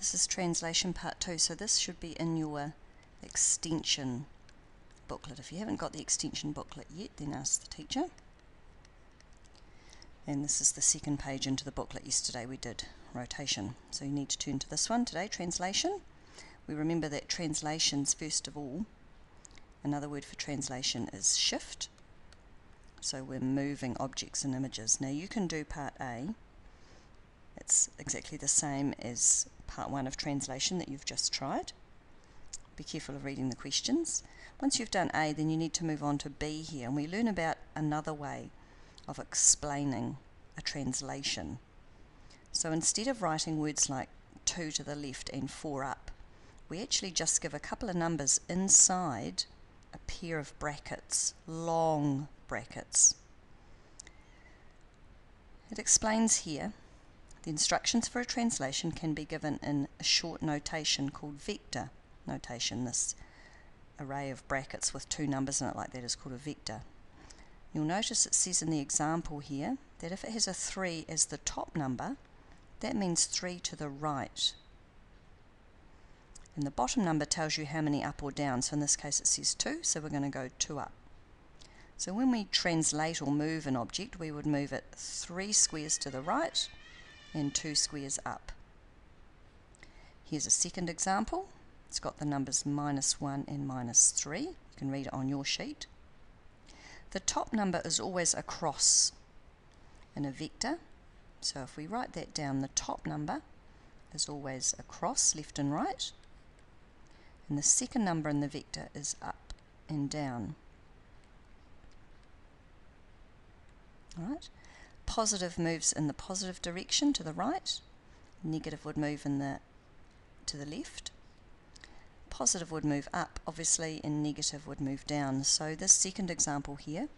This is translation part 2, so this should be in your extension booklet. If you haven't got the extension booklet yet, then ask the teacher. And this is the second page into the booklet. Yesterday we did rotation, so you need to turn to this one today, translation. We remember that translations, first of all, another word for translation is shift. So we're moving objects and images. Now you can do part A. It's exactly the same as part 1 of translation that you've just tried. Be careful of reading the questions. Once you've done A, then you need to move on to B here, and we learn about another way of explaining a translation. So instead of writing words like 2 to the left and 4 up, we actually just give a couple of numbers inside a pair of brackets, long brackets. It explains here the instructions for a translation can be given in a short notation called vector notation. This array of brackets with 2 numbers in it like that is called a vector. You'll notice it says in the example here that if it has a 3 as the top number, that means 3 to the right. And the bottom number tells you how many up or down, so in this case it says 2, so we're going to go 2 up. So when we translate or move an object, we would move it 3 squares to the right and 2 squares up. Here's a second example. It's got the numbers -1 and -3. You can read it on your sheet. The top number is always across in a vector, so if we write that down, the top number is always across, left and right, and the second number in the vector is up and down. Alright, positive moves in the positive direction to the right, negative would move to the left. Positive would move up, obviously, and negative would move down. So this second example here,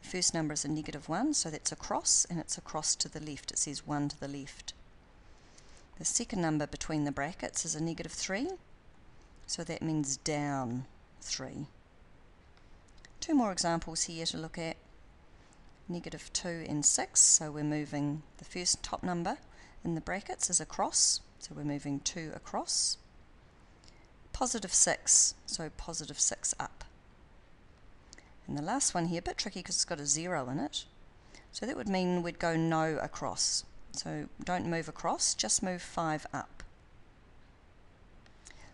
the first number is a -1, so that's across, and it's across to the left. It says 1 to the left. The second number between the brackets is a -3, so that means down 3. 2 more examples here to look at. -2 and 6, so we're moving the first top number in the brackets is across, so we're moving 2 across. +6, so +6 up. And the last one here, a bit tricky because it's got a 0 in it, so that would mean we'd go no across. So don't move across, just move 5 up.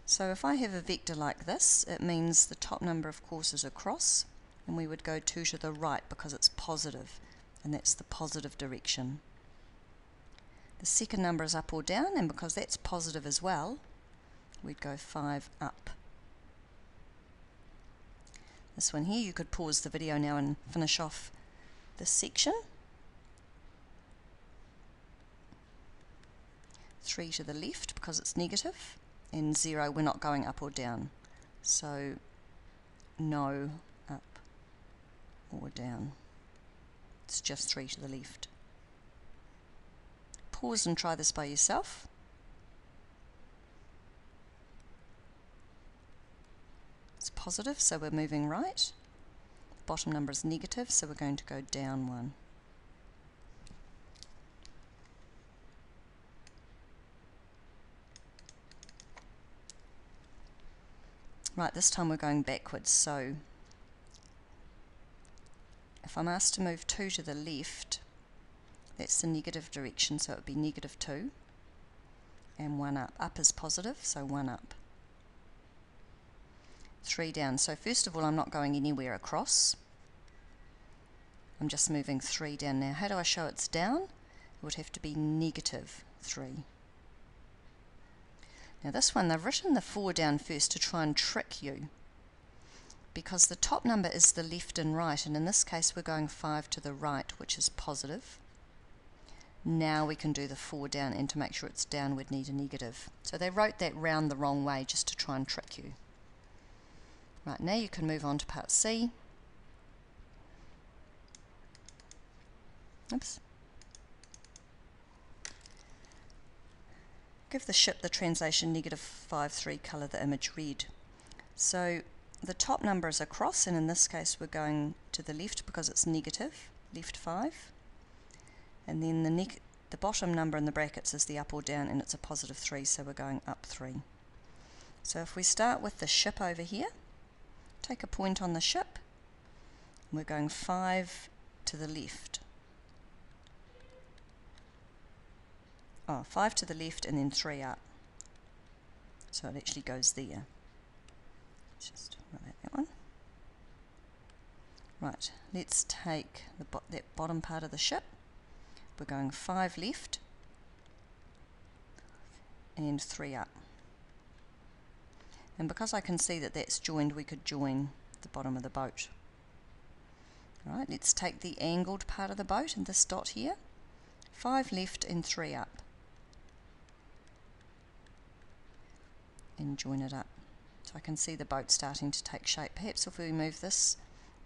So if I have a vector like this, it means the top number of course is across, and we would go 2 to the right because it's positive, and that's the positive direction. The second number is up or down, and because that's positive as well, we'd go 5 up. This one here, you could pause the video now and finish off this section. 3 to the left because it's negative, and 0, we're not going up or down. So no up or down. It's just 3 to the left. Pause and try this by yourself. It's positive, so we're moving right. The bottom number is negative, so we're going to go down 1. Right, this time we're going backwards, so if I'm asked to move 2 to the left, that's the negative direction, so it would be -2, and 1 up. Up is positive, so 1 up. 3 down. So first of all, I'm not going anywhere across. I'm just moving 3 down. Now, how do I show it's down? It would have to be -3. Now this one, they've written the 4 down first to try and trick you, because the top number is the left and right, and in this case we're going 5 to the right, which is positive. Now we can do the 4 down, and to make sure it's down we'd need a negative. So they wrote that round the wrong way just to try and trick you. Right, now you can move on to part C. Oops. Give the ship the translation -5,3, colour the image red. So the top number is across, and in this case we're going to the left because it's negative, left 5. And then the bottom number in the brackets is the up or down, and it's a positive 3, so we're going up 3. So if we start with the ship over here, take a point on the ship, and we're going 5 to the left. 5 to the left and then 3 up. So it actually goes there. Just write that one. Right, let's take that bottom part of the ship. We're going 5 left and 3 up. And because I can see that that's joined, we could join the bottom of the boat. Right, let's take the angled part of the boat and this dot here. 5 left and 3 up. And join it up. So I can see the boat starting to take shape. Perhaps if we move this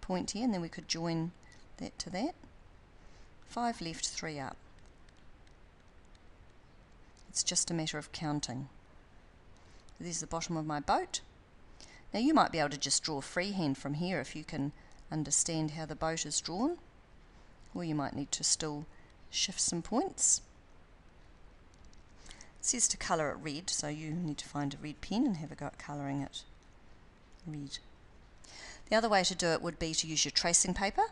point here, and then we could join that to that. 5 left, 3 up. It's just a matter of counting. There's the bottom of my boat. Now you might be able to just draw freehand from here if you can understand how the boat is drawn, or you might need to still shift some points. It says to colour it red, so you need to find a red pen and have a go at colouring it red. The other way to do it would be to use your tracing paper.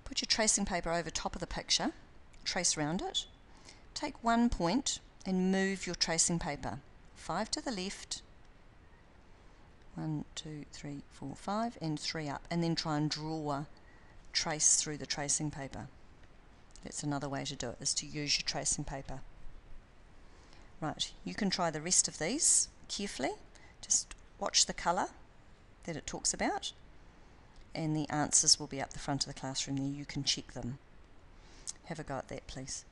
Put your tracing paper over top of the picture, trace around it, take one point and move your tracing paper 5 to the left, 1, 2, 3, 4, 5 and 3 up, and then try and draw trace through the tracing paper. That's another way to do it, is to use your tracing paper. Right, you can try the rest of these carefully. Just watch the colour that it talks about, and the answers will be up the front of the classroom there. You can check them. Have a go at that, please.